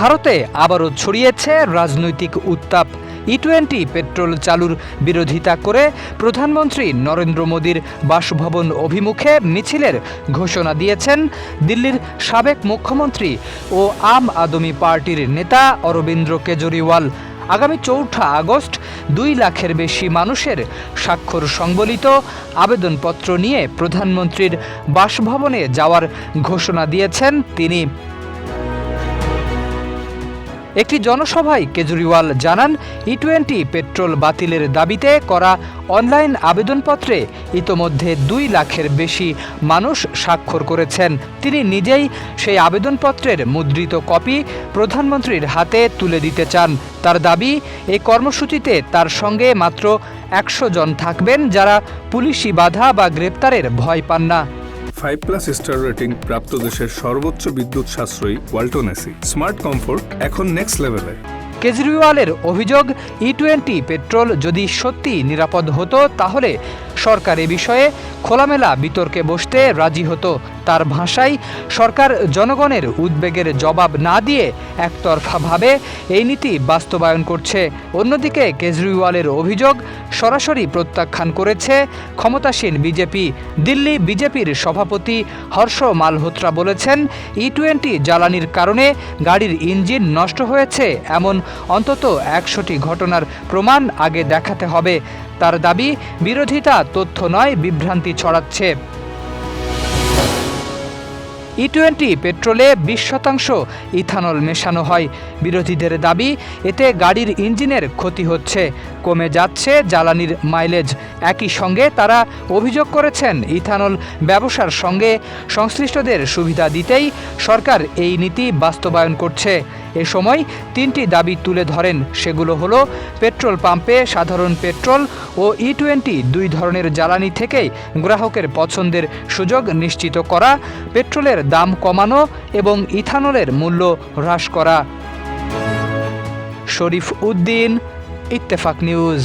ভারতে আবারও ছড়িয়েছে রাজনৈতিক উত্তাপ। ই-20 পেট্রোল চালুর বিরোধিতা করে প্রধানমন্ত্রী নরেন্দ্র মোদীর বাসভবন অভিমুখে মিছিলের ঘোষণা দিয়েছেন দিল্লির সাবেক মুখ্যমন্ত্রী ও আম আদমি পার্টির নেতা অরবিন্দ কেজরিওয়াল। আগামী ৪ আগস্ট ২ লাখের বেশি মানুষের স্বাক্ষর সংবলিত আবেদনপত্র নিয়ে প্রধানমন্ত্রীর বাসভবনে যাওয়ার ঘোষণা দিয়েছেন তিনি। একটি জনসভায় কেজরিওয়াল জানান, ই-20 পেট্রোল বাতিলের দাবিতে করা অনলাইন আবেদনপত্রে ইতোমধ্যে ২ লাখের বেশি মানুষ স্বাক্ষর করেছেন। তিনি নিজেই সেই আবেদনপত্রের মুদ্রিত কপি প্রধানমন্ত্রীর হাতে তুলে দিতে চান। তার দাবি, এই কর্মসূচিতে তার সঙ্গে মাত্র ১০০ জন থাকবেন যারা পুলিশি বাধা বা গ্রেপ্তারের ভয় পান না। 5+ স্টার রেটিং প্রাপ্ত দেশের সর্বোচ্চ বিদ্যুৎ সাশ্রয়ী ওয়ালটন এসি। স্মার্ট কমফোর্ট এখন নেক্সট লেভেলে। কেজরিওয়ালের অভিযোগ, ই-20 পেট্রোল যদি সত্যি নিরাপদ হতো তাহলে সরকার এ বিষয়ে খোলামেলা বিতর্কে বসতে রাজি হতো। তার ভাষায়, সরকার জনগণের উদ্বেগের জবাব না দিয়ে একতরফাভাবে এই নীতি বাস্তবায়ন করছে। অন্যদিকে কেজরিওয়ালের অভিযোগ সরাসরি প্রত্যাখ্যান করেছে ক্ষমতাসীন বিজেপি। দিল্লি বিজেপির সভাপতি হর্ষ মালহোত্রা বলেছেন, ই-20 জ্বালানির কারণে গাড়ির ইঞ্জিন নষ্ট হয়েছে এমন অন্তত ১০০টি ঘটনার প্রমাণ আগে দেখাতে হবে। তার দাবি, বিরোধিতা তথ্য নয়, বিভ্রান্তি ছড়াচ্ছে। ই-20 পেট্রোলে ২০% ইথানল মেশানো হয়। বিরোধীদের দাবি, এতে গাড়ির ইঞ্জিনের ক্ষতি হচ্ছে, কমে যাচ্ছে জ্বালানির মাইলেজ। একই সঙ্গে তারা অভিযোগ করেছেন, ইথানল ব্যবসার সঙ্গে সংশ্লিষ্টদের সুবিধা দিতেই সরকার এই নীতি বাস্তবায়ন করছে। এ সময় ৩টি দাবি তুলে ধরেন। সেগুলো হলো, পেট্রোল পাম্পে সাধারণ পেট্রোল ও ই-20 দুই ধরনের জ্বালানি থেকেই গ্রাহকের পছন্দের সুযোগ নিশ্চিত করা, পেট্রোলের দাম কমানো এবং ইথানলের মূল্য হ্রাস করা। শরীফ উদ্দিন, ইত্তেফাক নিউজ।